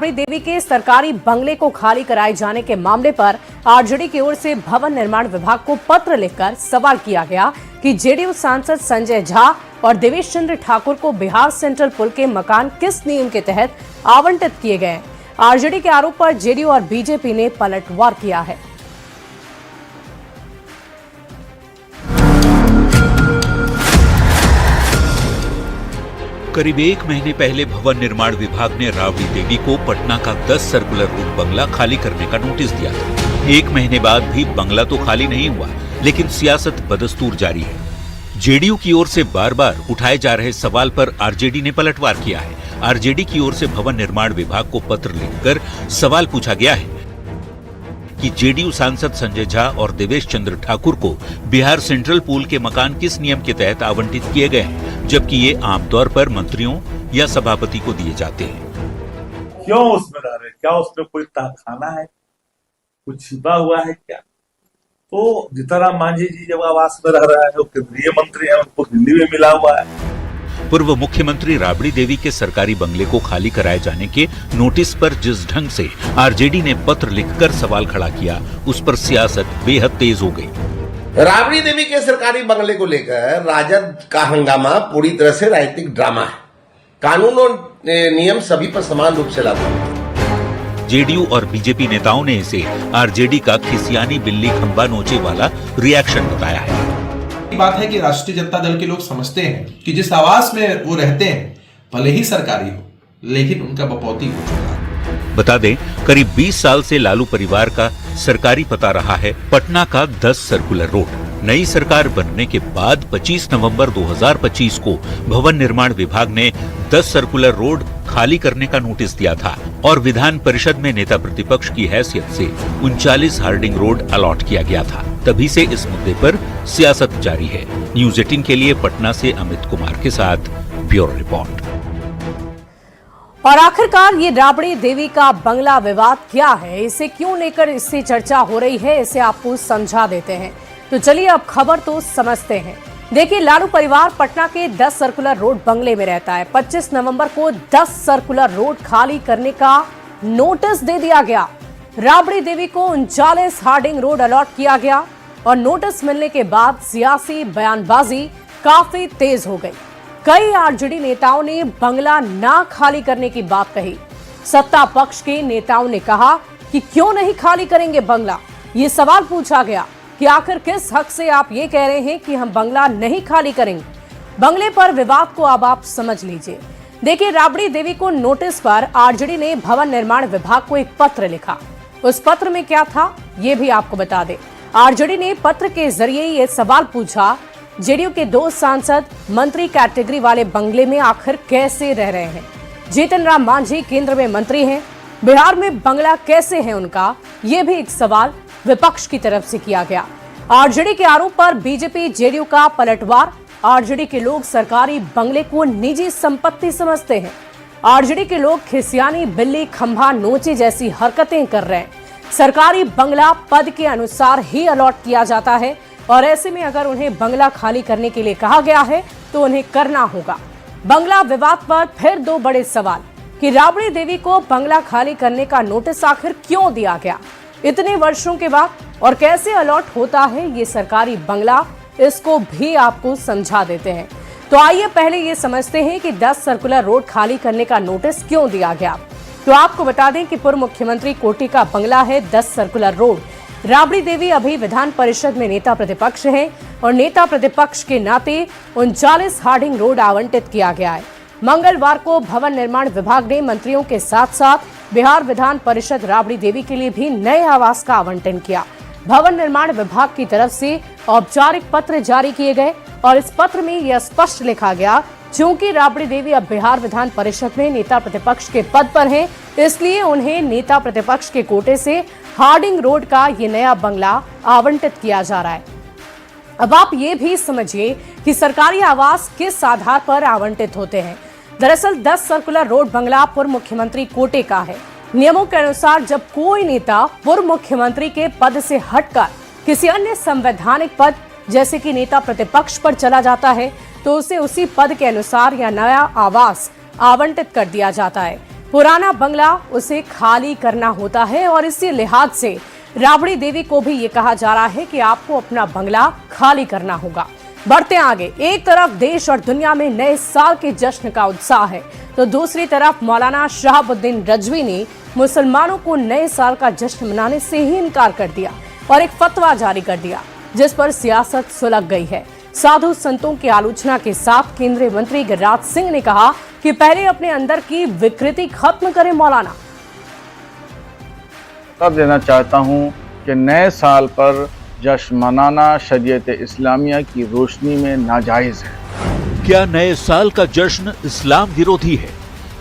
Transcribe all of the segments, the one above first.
राबड़ी देवी के सरकारी बंगले को खाली कराए जाने के मामले पर आरजेडी की ओर से भवन निर्माण विभाग को पत्र लिखकर सवाल किया गया कि जेडीयू सांसद संजय झा और देवेश चंद्र ठाकुर को बिहार सेंट्रल पुल के मकान किस नियम के तहत आवंटित किए गए। आरजेडी के आरोप पर जेडीयू और बीजेपी ने पलटवार किया है। करीब 1 महीने पहले भवन निर्माण विभाग ने राबड़ी देवी को पटना का 10 सर्कुलर रोड बंगला खाली करने का नोटिस दिया था। 1 महीने बाद भी बंगला तो खाली नहीं हुआ, लेकिन सियासत बदस्तूर जारी है। जेडीयू की ओर से बार बार उठाए जा रहे सवाल पर आरजेडी ने पलटवार किया है। आरजेडी की ओर से भवन निर्माण विभाग को पत्र लिखकर सवाल पूछा गया है कि जेडीयू सांसद संजय झा और देवेश चंद्र ठाकुर को बिहार सेंट्रल पूल के मकान किस नियम के तहत आवंटित किए गए हैं, जबकि ये आमतौर पर मंत्रियों या सभापति को दिए जाते हैं। क्यों उसमें रह रहे? क्या उसमें कोई तहखाना है, कुछ छिपा हुआ है क्या? तो जीतनराम मांझी जी जब आवास में रह रहा है, वो केंद्रीय मंत्री है, उनको दिल्ली में मिला हुआ है। पूर्व मुख्यमंत्री राबड़ी देवी के सरकारी बंगले को खाली कराए जाने के नोटिस पर जिस ढंग से आरजेडी ने पत्र लिखकर सवाल खड़ा किया, उस पर सियासत बेहद तेज हो गई। राबड़ी देवी के सरकारी बंगले को लेकर राजद का हंगामा पूरी तरह से राजनीतिक ड्रामा है। कानून और नियम सभी पर समान रूप से लागू है। जेडीयू और बीजेपी नेताओं ने इसे आरजेडी का खिसियानी बिल्ली खंबा नोचे वाला रिएक्शन बताया है। बात है कि राष्ट्रीय जनता दल के लोग समझते हैं कि जिस आवास में वो रहते हैं भले ही सरकारी हो, लेकिन उनका बपौती हो चुका है। बता दें, करीब 20 साल से लालू परिवार का सरकारी पता रहा है पटना का 10 सर्कुलर रोड। नई सरकार बनने के बाद 25 नवंबर 2025 को भवन निर्माण विभाग ने 10 सर्कुलर रोड खाली करने का नोटिस दिया था और विधान परिषद में नेता प्रतिपक्ष की हैसियत से 39 हार्डिंग रोड अलॉट किया गया था। तभी से इस मुद्दे पर सियासत जारी है। न्यूज़ 18 के लिए पटना से अमित कुमार के साथ ब्यूरो रिपोर्ट। और आखिरकार ये राबड़ी देवी का बंगला विवाद क्या है, इसे क्यों लेकर इससे चर्चा हो रही है, इसे आपको समझा देते हैं। तो चलिए अब खबर तो समझते हैं। देखिए, लालू परिवार पटना के 10 सर्कुलर रोड बंगले में रहता है। 25 नवंबर को 10 सर्कुलर रोड खाली करने का नोटिस दे दिया गया। राबड़ी देवी को 39 हार्डिंग रोड अलॉट किया गया और नोटिस मिलने के बाद सियासी बयानबाजी काफी तेज हो गई। कई आरजेडी नेताओं ने बंगला ना खाली करने की बात कही। सत्ता पक्ष के नेताओं ने कहा कि क्यों नहीं खाली करेंगे बंगला। ये सवाल पूछा गया कि आखिर किस हक से आप ये कह रहे हैं कि हम बंगला नहीं खाली करेंगे। बंगले पर विवाद को अब आप समझ लीजिए। देखिए, राबड़ी देवी को नोटिस पर आरजेडी ने भवन निर्माण विभाग को एक पत्र लिखा। उस पत्र में क्या था, ये भी आपको बता दें। आरजेडी ने पत्र के जरिए ये सवाल पूछा, जेडीयू के 2 सांसद मंत्री कैटेगरी वाले बंगले में आखिर कैसे रह रहे हैं। जीतनराम मांझी केंद्र में मंत्री हैं, बिहार में बंगला कैसे है उनका, ये भी एक सवाल विपक्ष की तरफ से किया गया। आरजेडी के आरोप पर बीजेपी जेडीयू का पलटवार। आरजेडी के लोग सरकारी बंगले को निजी संपत्ति समझते हैं। आरजेडी के लोग खिसियानी बिल्ली खंभा नोचे जैसी हरकतें कर रहे हैं। सरकारी बंगला पद के अनुसार ही अलॉट किया जाता है और ऐसे में अगर उन्हें बंगला खाली करने के लिए कहा गया है तो उन्हें करना होगा। बंगला विवाद पर फिर 2 बड़े सवाल कि राबड़ी देवी को बंगला खाली करने का नोटिस आखिर क्यों दिया गया इतने वर्षों के बाद, और कैसे अलॉट होता है ये सरकारी बंगला, इसको भी आपको समझा देते हैं। तो आइए पहले ये समझते हैं कि 10 सर्कुलर रोड खाली करने का नोटिस क्यों दिया गया। तो आपको बता दें कि पूर्व मुख्यमंत्री कोटी का बंगला है 10 सर्कुलर रोड। राबड़ी देवी अभी विधान परिषद में नेता प्रतिपक्ष हैं और नेता प्रतिपक्ष के नाते 39 हार्डिंग रोड आवंटित किया गया है। मंगलवार को भवन निर्माण विभाग ने मंत्रियों के साथ साथ बिहार विधान परिषद राबड़ी देवी के लिए भी नए आवास का आवंटन किया। भवन निर्माण विभाग की तरफ से औपचारिक पत्र जारी किए गए और इस पत्र में यह स्पष्ट लिखा गया, चूंकि राबड़ी देवी अब बिहार विधान परिषद में नेता प्रतिपक्ष के पद पर हैं, इसलिए उन्हें नेता प्रतिपक्ष के कोटे से हार्डिंग रोड का ये नया बंगला आवंटित किया जा रहा है। अब आप ये भी समझिए कि सरकारी आवास किस आधार पर आवंटित होते हैं। दरअसल 10 सर्कुलर रोड बंगला पूर्व मुख्यमंत्री कोटे का है। नियमों के अनुसार जब कोई नेता पूर्व मुख्यमंत्री के पद से हटकर किसी अन्य संवैधानिक पद जैसे कि नेता प्रतिपक्ष पर चला जाता है तो उसे उसी पद के अनुसार या नया आवास आवंटित कर दिया जाता है। पुराना बंगला उसे खाली करना होता है और इसी लिहाज से राबड़ी देवी को भी ये कहा जा रहा है कि आपको अपना बंगला खाली करना होगा। बढ़ते आगे, एक तरफ देश और दुनिया में नए साल के जश्न का उत्साह है, तो दूसरी तरफ मौलाना शहाबुद्दीन रजवी ने मुसलमानों को नए साल का जश्न मनाने से ही इनकार कर दिया और एक फतवा जारी कर दिया, जिस पर सियासत सुलग गई है। साधु संतों की आलोचना के साथ केंद्रीय मंत्री गिरिराज सिंह ने कहा कि पहले अपने अंदर की विकृति खत्म करें मौलाना। तब देना चाहता हूं कि नए साल पर जश्न मनाना शरीयत इस्लामिया की रोशनी में नाजायज है। क्या नए साल का जश्न इस्लाम विरोधी है?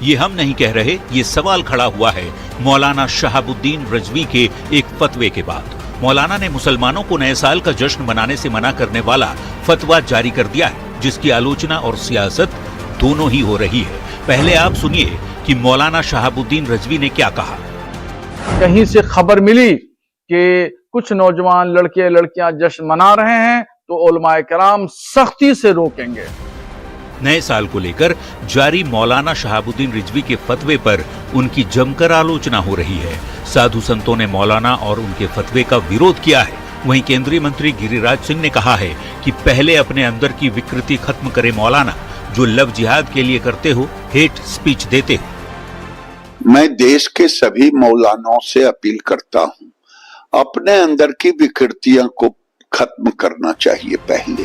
ये हम नहीं कह रहे, ये सवाल खड़ा हुआ है मौलाना शहाबुद्दीन रजवी के एक फतवे के बाद। मौलाना ने मुसलमानों को नए साल का जश्न मनाने से मना करने वाला फतवा जारी कर दिया है, जिसकी आलोचना और सियासत दोनों ही हो रही है। पहले आप सुनिए कि मौलाना शहाबुद्दीन रजवी ने क्या कहा। कहीं से खबर मिली कि कुछ नौजवान लड़के लड़कियां जश्न मना रहे हैं तो उलमाए कराम सख्ती से रोकेंगे। नए साल को लेकर जारी मौलाना शहाबुद्दीन रिजवी के फतवे पर उनकी जमकर आलोचना हो रही है। साधु संतों ने मौलाना और उनके फतवे का विरोध किया है। वहीं केंद्रीय मंत्री गिरिराज सिंह ने कहा है कि पहले अपने अंदर की विकृति खत्म करे मौलाना, जो लव जिहाद के लिए करते हो, हेट स्पीच देते हो। मैं देश के सभी मौलानाओं से अपील करता हूं, अपने अंदर की विकृतियों को खत्म करना चाहिए पहले।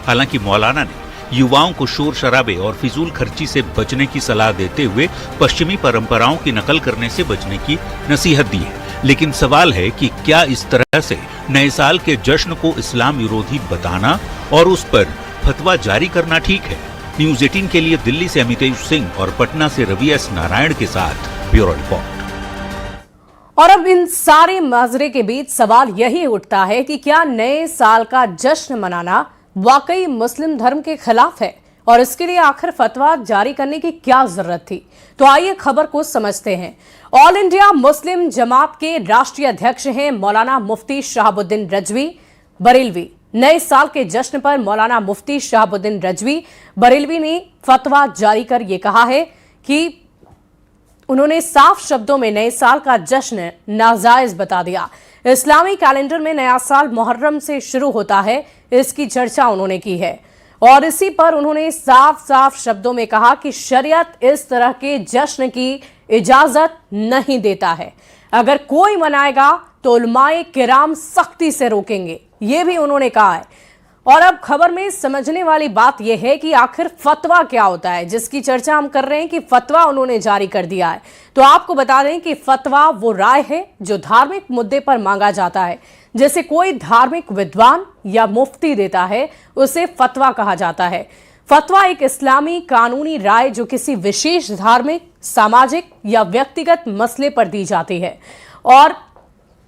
हालांकि मौलाना ने युवाओं को शोर शराबे और फिजूल खर्ची से बचने की सलाह देते हुए पश्चिमी परंपराओं की नकल करने से बचने की नसीहत दी है। लेकिन सवाल है कि क्या इस तरह से नए साल के जश्न को इस्लाम विरोधी बताना और उस पर फतवा जारी करना ठीक है? न्यूज़ 18 के लिए दिल्ली से अमितेश सिंह और पटना से रवि एस नारायण के साथ ब्यूरो रिपोर्ट। और अब इन सारे माजरे के बीच सवाल यही उठता है कि क्या नए साल का जश्न मनाना वाकई मुस्लिम धर्म के खिलाफ है और इसके लिए आखिर फतवा जारी करने की क्या जरूरत थी? तो आइए खबर को समझते हैं। ऑल इंडिया मुस्लिम जमात के राष्ट्रीय अध्यक्ष हैं मौलाना मुफ्ती शहाबुद्दीन रजवी बरेलवी। नए साल के जश्न पर मौलाना मुफ्ती शहाबुद्दीन रजवी बरेलवी ने फतवा जारी कर ये कहा है कि उन्होंने साफ शब्दों में नए साल का जश्न नाजायज बता दिया। इस्लामी कैलेंडर में नया साल मुहर्रम से शुरू होता है, इसकी चर्चा उन्होंने की है और इसी पर उन्होंने साफ साफ शब्दों में कहा कि शरीयत इस तरह के जश्न की इजाजत नहीं देता है। अगर कोई मनाएगा तो उलमाए किराम सख्ती से रोकेंगे, ये भी उन्होंने कहा है। और अब खबर में समझने वाली बात यह है कि आखिर फतवा क्या होता है, जिसकी चर्चा हम कर रहे हैं कि फतवा उन्होंने जारी कर दिया है। तो आपको बता दें कि फतवा वो राय है जो धार्मिक मुद्दे पर मांगा जाता है। जैसे कोई धार्मिक विद्वान या मुफ्ती देता है, उसे फतवा कहा जाता है। फतवा एक इस्लामी कानूनी राय जो किसी विशेष धार्मिक, सामाजिक या व्यक्तिगत मसले पर दी जाती है। और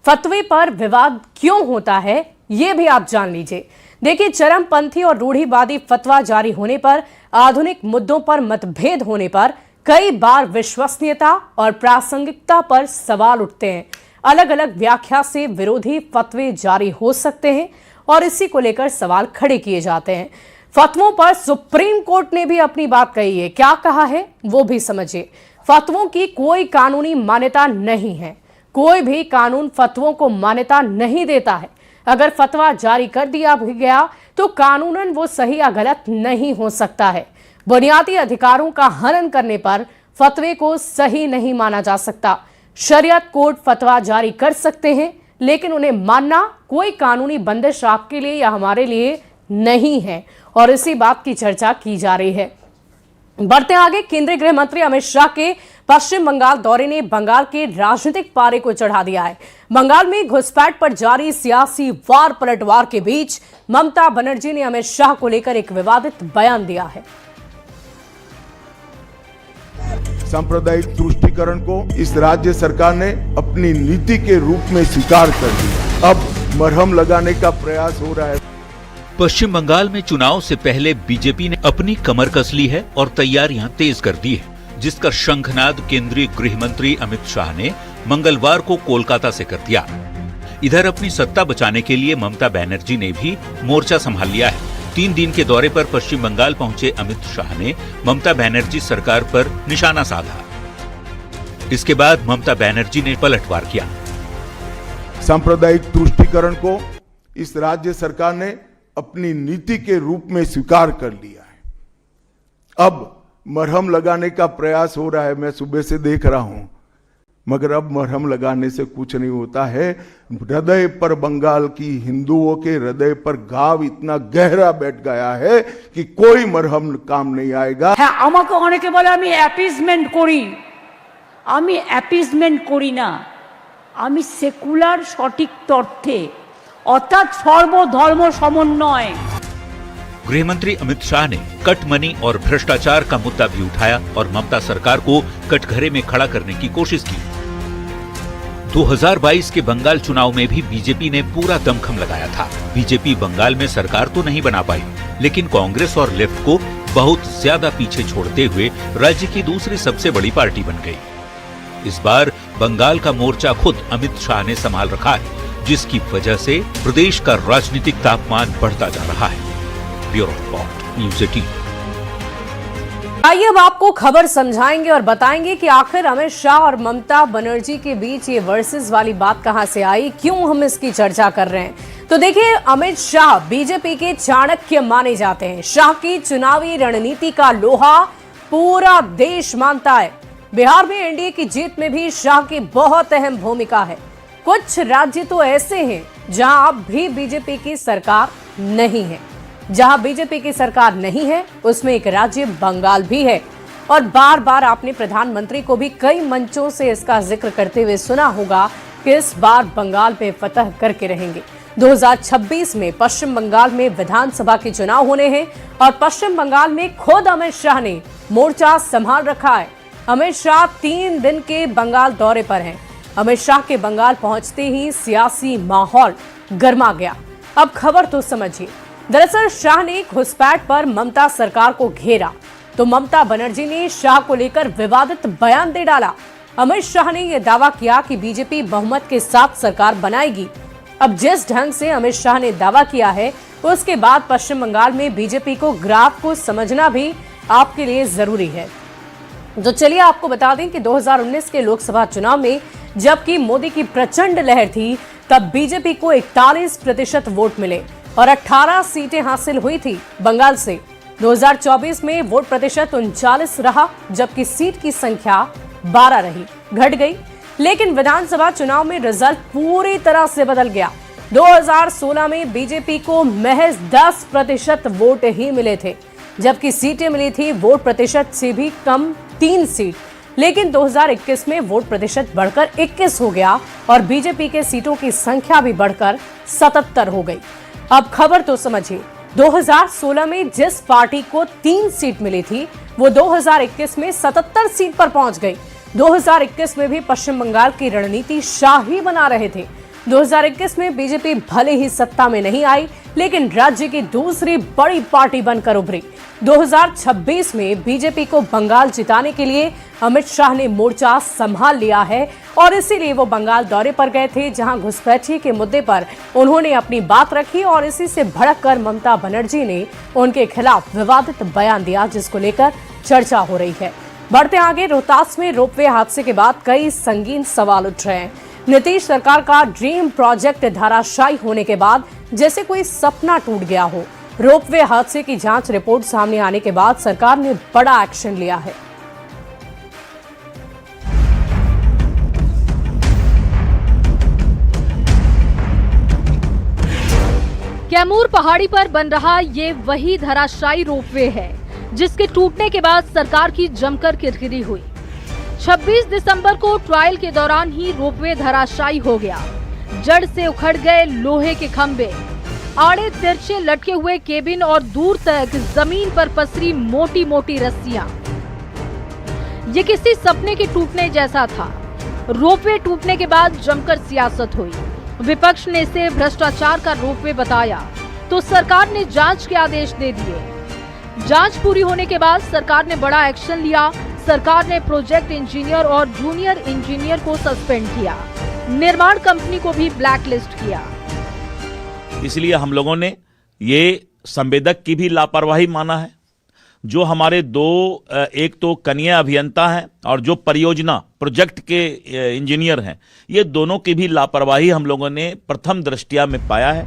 फतवे पर विवाद क्यों होता है, ये भी आप जान लीजिए। देखिए, चरमपंथी और रूढ़िवादी फतवा जारी होने पर, आधुनिक मुद्दों पर मतभेद होने पर कई बार विश्वसनीयता और प्रासंगिकता पर सवाल उठते हैं। अलग अलग व्याख्या से विरोधी फतवे जारी हो सकते हैं और इसी को लेकर सवाल खड़े किए जाते हैं। फतवों पर सुप्रीम कोर्ट ने भी अपनी बात कही है। क्या कहा है वो भी समझिए। फतवों की कोई कानूनी मान्यता नहीं है। कोई भी कानून फतवों को मान्यता नहीं देता है। अगर फतवा जारी कर दिया भी गया तो कानूनन वो सही या गलत नहीं हो सकता है। बुनियादी अधिकारों का हनन करने पर फतवे को सही नहीं माना जा सकता। शरीयत कोर्ट फतवा जारी कर सकते हैं, लेकिन उन्हें मानना कोई कानूनी बंदिश आपके लिए या हमारे लिए नहीं है और इसी बात की चर्चा की जा रही है। बढ़ते आगे, केंद्रीय गृह मंत्री अमित शाह के पश्चिम बंगाल दौरे ने बंगाल के राजनीतिक पारे को चढ़ा दिया है। बंगाल में घुसपैठ पर जारी सियासी वार पलटवार के बीच ममता बनर्जी ने अमित शाह को लेकर एक विवादित बयान दिया है। सांप्रदायिक तुष्टीकरण को इस राज्य सरकार ने अपनी नीति के रूप में स्वीकार कर दिया। अब मरहम लगाने का प्रयास हो रहा है। पश्चिम बंगाल में चुनाव से पहले बीजेपी ने अपनी कमर कस ली है और तैयारियां तेज कर दी है, जिसका शंखनाद केंद्रीय गृह मंत्री अमित शाह ने मंगलवार को कोलकाता से कर दिया। इधर अपनी सत्ता बचाने के लिए ममता बनर्जी ने भी मोर्चा संभाल लिया है। 3 दिन के दौरे पर पश्चिम बंगाल पहुंचे अमित शाह ने ममता बनर्जी सरकार पर निशाना साधा। इसके बाद ममता बनर्जी ने पलटवार किया। सांप्रदायिक तुष्टीकरण को इस राज्य सरकार ने अपनी नीति के रूप में स्वीकार कर लिया है। अब मरहम लगाने का प्रयास हो रहा है, मैं सुबह से देख रहा हूं, मगर अब मरहम लगाने से कुछ नहीं होता है। हृदय पर, बंगाल की हिंदुओं के हृदय पर घाव इतना गहरा बैठ गया है कि कोई मरहम काम नहीं आएगा। হ্যাঁ, আমাকে অনেকে বলে আমি অ্যাপিজমেন্ট করি। আমি অ্যাপিজমেন্ট করি না, আমি সেকুলার সঠিক তথ্যে, অর্থাৎ সর্বধর্ম সমন্বয়। गृहमंत्री अमित शाह ने कट मनी और भ्रष्टाचार का मुद्दा भी उठाया और ममता सरकार को कटघरे में खड़ा करने की कोशिश की। 2022 के बंगाल चुनाव में भी बीजेपी ने पूरा दमखम लगाया था। बीजेपी बंगाल में सरकार तो नहीं बना पाई, लेकिन कांग्रेस और लेफ्ट को बहुत ज्यादा पीछे छोड़ते हुए राज्य की दूसरी सबसे बड़ी पार्टी बन गई। इस बार बंगाल का मोर्चा खुद अमित शाह ने संभाल रखा है, जिसकी वजह से प्रदेश का राजनीतिक तापमान बढ़ता जा रहा है। Bureau report, news 18। आइए अब आपको खबर समझाएंगे और बताएंगे कि आखिर अमित शाह और ममता बनर्जी के बीच ये वर्सेस वाली बात कहां से आई, क्यों हम इसकी चर्चा कर रहे हैं। तो देखिए, अमित शाह बीजेपी के चाणक्य माने जाते हैं। शाह की चुनावी रणनीति का लोहा पूरा देश मानता है। बिहार में एनडीए की जीत में भी शाह की बहुत अहम भूमिका है। कुछ राज्य तो ऐसे हैं जहां अब भी बीजेपी की सरकार नहीं है। जहां बीजेपी की सरकार नहीं है उसमें एक राज्य बंगाल भी है। और बार बार आपने प्रधानमंत्री को भी कई मंचों से इसका जिक्र करते हुए सुना होगा कि इस बार बंगाल पे फतह करके रहेंगे। 2026 में पश्चिम बंगाल में विधानसभा के चुनाव होने हैं और पश्चिम बंगाल में खुद अमित शाह ने मोर्चा संभाल रखा है। अमित शाह 3 दिन के बंगाल दौरे पर हैं। अमित शाह के बंगाल पहुंचते ही सियासी माहौल गर्मा गया। अब खबर तो समझिए। दरअसल शाह ने घुसपैठ पर ममता सरकार को घेरा तो ममता बनर्जी ने शाह को लेकर विवादित बयान दे डाला। अमित शाह ने यह दावा किया कि बीजेपी बहुमत के साथ सरकार बनाएगी। अब जिस ढंग से अमित शाह ने दावा किया है उसके बाद पश्चिम बंगाल में बीजेपी को ग्राफ को समझना भी आपके लिए जरूरी है। तो चलिए आपको बता दें कि 2019 के लोकसभा चुनाव में जबकि मोदी की प्रचंड लहर थी, तब बीजेपी को 41% वोट मिले और 18 सीटें हासिल हुई थी बंगाल से। 2024 में वोट प्रतिशत 39 रहा, जबकि सीट की संख्या 12 रही, घट गई। लेकिन विधानसभा चुनाव में रिजल्ट पूरी तरह से बदल गया। 2016 में बीजेपी को महज 10% वोट ही मिले थे, जबकि सीटें मिली थी वोट प्रतिशत से भी कम 3 सीट। लेकिन 2021 में वोट प्रतिशत बढ़कर 21 हो गया और बीजेपी के सीटों की संख्या भी बढ़कर 77 हो गई। अब खबर तो समझिए। 2016 में जिस पार्टी को 3 सीट मिली थी वो 2021 में 77 सीट पर पहुंच गई। 2021 में भी पश्चिम बंगाल की रणनीति शाह ही बना रहे थे। 2021 में बीजेपी भले ही सत्ता में नहीं आई, लेकिन राज्य की दूसरी बड़ी पार्टी बनकर उभरी। 2026 में बीजेपी को बंगाल जिताने के लिए अमित शाह ने मोर्चा संभाल लिया है और इसीलिए वो बंगाल दौरे पर गए थे, जहां घुसपैठी के मुद्दे पर उन्होंने अपनी बात रखी और इसी से भड़ककर ममता बनर्जी ने उनके खिलाफ विवादित बयान दिया, जिसको लेकर चर्चा हो रही है। बढ़ते आगे, रोहतास में रोपवे हादसे के बाद कई संगीन सवाल उठ रहे हैं। नीतीश सरकार का ड्रीम प्रोजेक्ट धराशायी होने के बाद जैसे कोई सपना टूट गया हो। रोपवे हादसे की जांच रिपोर्ट सामने आने के बाद सरकार ने बड़ा एक्शन लिया है। कैमूर पहाड़ी पर बन रहा ये वही धराशायी रोपवे है जिसके टूटने के बाद सरकार की जमकर किरकिरी हुई। 26 दिसंबर को ट्रायल के दौरान ही रोपवे धराशायी हो गया। जड़ से उखड़ गए लोहे के खंभे, आड़े तिरछे लटके हुए केबिन और दूर तक जमीन पर पसरी मोटी मोटी रस्सियां। ये किसी सपने के टूटने जैसा था। रोपवे टूटने के बाद जमकर सियासत हुई। विपक्ष ने इसे भ्रष्टाचार का रोपवे बताया तो सरकार ने जांच के आदेश दे दिए। जांच पूरी होने के बाद सरकार ने बड़ा एक्शन लिया। सरकार ने प्रोजेक्ट इंजीनियर और जूनियर इंजीनियर को सस्पेंड किया। निर्माण कंपनी को भी ब्लैकलिस्ट किया। इसलिए हम लोगों ने ये संवेदक की भी लापरवाही माना है। जो हमारे एक तो कनीय अभियंता हैं और जो परियोजना प्रोजेक्ट के इंजीनियर हैं, ये दोनों की भी लापरवाही हम लोगों ने प्रथम दृष्टया में पाया है।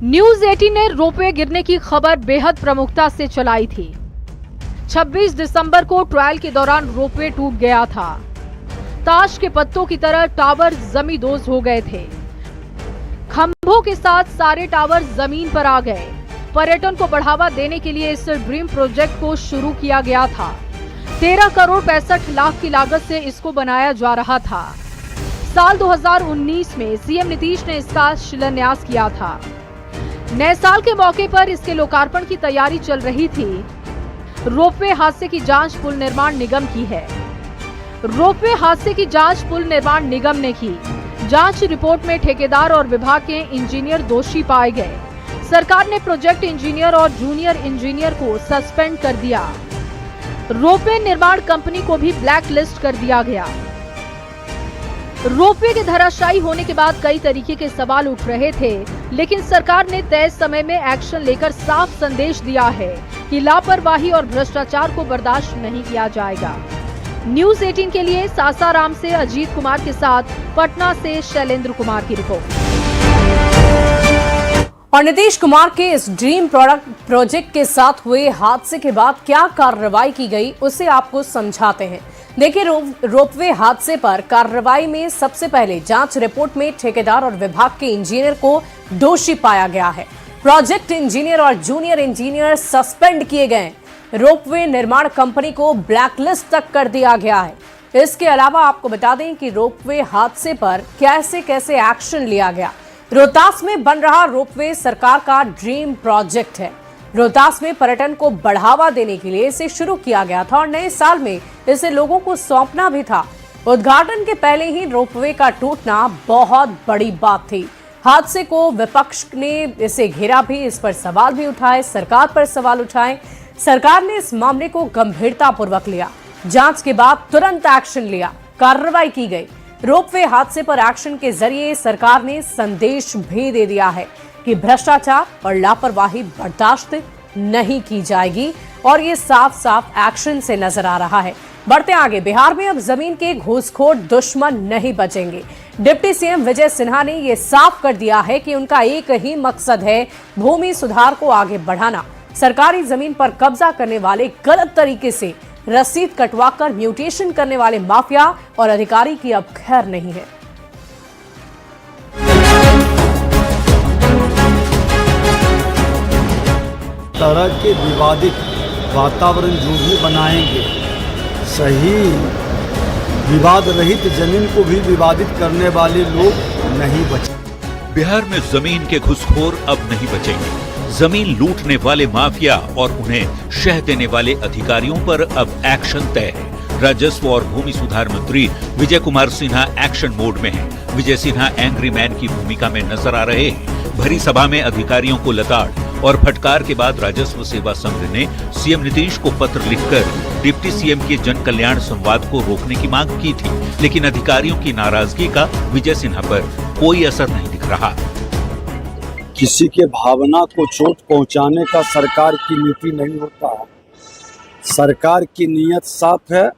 न्यूज 18 ने रोपवे गिरने की खबर बेहद प्रमुखता से चलाई थी। 26 दिसंबर को ट्रायल के दौरान रोपवे टूट गया था। ताश के पत्तों की तरह टावर जमींदोज हो गए थे। खंभों के साथ सारे टावर जमीन पर आ गए। पर्यटन को बढ़ावा देने के लिए इस ड्रीम प्रोजेक्ट को शुरू किया गया था। 13 करोड़ 65 लाख की लागत से इसको बनाया जा रहा था। साल 2019 में सीएम नीतीश ने इसका शिलान्यास किया था। नए साल के मौके पर इसके लोकार्पण की तैयारी चल रही थी। रोपवे हादसे की जांच पुल निर्माण निगम की है। रोपवे हादसे की जांच पुल निर्माण निगम ने की। जांच रिपोर्ट में ठेकेदार और विभाग के इंजीनियर दोषी पाए गए। सरकार ने प्रोजेक्ट इंजीनियर और जूनियर इंजीनियर को सस्पेंड कर दिया। रोपवे निर्माण कंपनी को भी ब्लैक लिस्ट कर दिया गया। रोपवे के धराशायी होने के बाद कई तरीके के सवाल उठ रहे थे, लेकिन सरकार ने तय समय में एक्शन लेकर साफ संदेश दिया है कि लापरवाही और भ्रष्टाचार को बर्दाश्त नहीं किया जाएगा। न्यूज 18 के लिए सासाराम से अजीत कुमार के साथ पटना से शैलेंद्र कुमार की रिपोर्ट। और नीतीश कुमार के इस ड्रीम प्रोजेक्ट के साथ हुए हादसे के बाद क्या कार्रवाई की गई, उसे आपको समझाते हैं। देखिए, रोपवे हादसे पर कार्रवाई में सबसे पहले जांच रिपोर्ट में ठेकेदार और विभाग के इंजीनियर को दोषी पाया गया है। प्रोजेक्ट इंजीनियर और जूनियर इंजीनियर सस्पेंड किए गए। रोपवे निर्माण कंपनी को ब्लैकलिस्ट तक कर दिया गया है। इसके अलावा आपको बता दें कि रोपवे हादसे पर कैसे कैसे एक्शन लिया गया। रोहतास में बन रहा रोपवे सरकार का ड्रीम प्रोजेक्ट है। रोहतास में पर्यटन को बढ़ावा देने के लिए इसे शुरू किया गया था और नए साल में इसे लोगों को सौंपना भी था। उद्घाटन के पहले ही रोपवे का टूटना बहुत बड़ी बात थी। हादसे को विपक्ष ने इसे घेरा भी, इस पर सवाल भी उठाए, सरकार पर सवाल उठाए। सरकार ने इस मामले को गंभीरता पूर्वक लिया। जांच के बाद तुरंत एक्शन लिया, कार्रवाई की गई। रोपवे हादसे पर एक्शन के जरिए सरकार ने संदेश भी दे दिया है कि भ्रष्टाचार और लापरवाही बर्दाश्त नहीं की जाएगी और ये साफ साफ एक्शन से नजर आ रहा है। बढ़ते आगे, बिहार में अब जमीन के घूसखोर दुश्मन नहीं बचेंगे। डिप्टी सीएम विजय सिन्हा ने ये साफ कर दिया है कि उनका एक ही मकसद है, भूमि सुधार को आगे बढ़ाना। सरकारी जमीन पर कब्जा करने वाले, गलत तरीके से रसीद कटवाकर म्यूटेशन करने वाले माफिया और अधिकारी की अब खैर नहीं है। तरह के विवादित वातावरण जो भी बनाएंगे, सही विवाद रहित जमीन को भी विवादित करने वाले लोग नहीं बचे। बिहार में जमीन के घुसखोर अब नहीं बचेंगे। जमीन लूटने वाले माफिया और उन्हें शह देने वाले अधिकारियों पर अब एक्शन तय है। राजस्व और भूमि सुधार मंत्री विजय कुमार सिन्हा एक्शन मोड में हैं। विजय सिन्हा एंग्री मैन की भूमिका में नजर आ रहे हैं। भरी सभा में अधिकारियों को लताड़ और फटकार के बाद राजस्व सेवा संघ ने सीएम नीतीश को पत्र लिखकर डिप्टी सीएम के जन कल्याण संवाद को रोकने की मांग की थी, लेकिन अधिकारियों की नाराजगी का विजय सिन्हा पर कोई असर नहीं दिख रहा। किसी के भावना को चोट पहुंचाने का सरकार की नीति नहीं होता। सरकार की नीयत साफ है,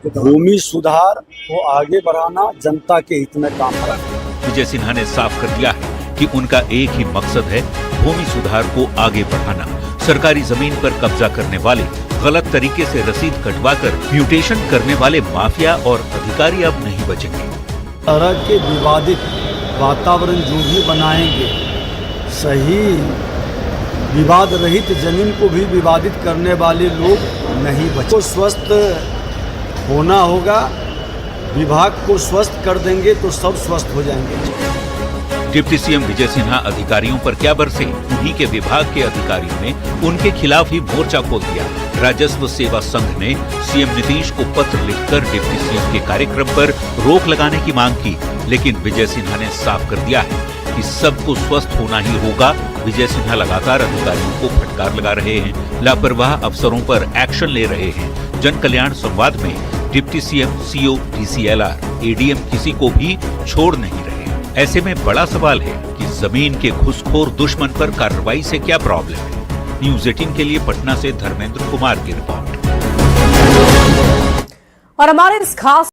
भूमि सुधार को आगे बढ़ाना, जनता के हित में काम करना। विजय सिन्हा ने साफ कर दिया है कि उनका एक ही मकसद है, भूमि सुधार को आगे बढ़ाना। सरकारी जमीन पर कब्जा करने वाले, गलत तरीके से रसीद कटवाकर म्यूटेशन करने वाले माफिया और अधिकारी अब नहीं बचेंगे। तरह के विवादित वातावरण जो भी बनाएंगे, सही विवाद रहित जमीन को भी विवादित करने वाले लोग नहीं बचे। तो स्वस्थ होना होगा, विभाग को स्वस्थ कर देंगे तो सब स्वस्थ हो जाएंगे। डिप्टी सीएम विजय सिन्हा अधिकारियों पर क्या बरसे, उन्हीं के विभाग के अधिकारियों ने उनके खिलाफ ही मोर्चा खोल दिया। राजस्व सेवा संघ ने सीएम नीतीश को पत्र लिखकर डिप्टी सीएम के कार्यक्रम पर रोक लगाने की मांग की, लेकिन विजय सिन्हा ने साफ कर दिया है कि सबको स्वस्थ होना ही होगा। विजय सिन्हा लगातार अधिकारियों को फटकार लगा रहे हैं, लापरवाह अफसरों पर एक्शन ले रहे हैं। जन कल्याण संवाद में deputy CM, CO, DCLR, ADM किसी को भी छोड़ नहीं रहे। ऐसे में बड़ा सवाल है कि जमीन के घुसखोर दुश्मन पर कार्रवाई से क्या प्रॉब्लम है। न्यूज 18 के लिए पटना से धर्मेंद्र कुमार की रिपोर्ट। और हमारे इस खास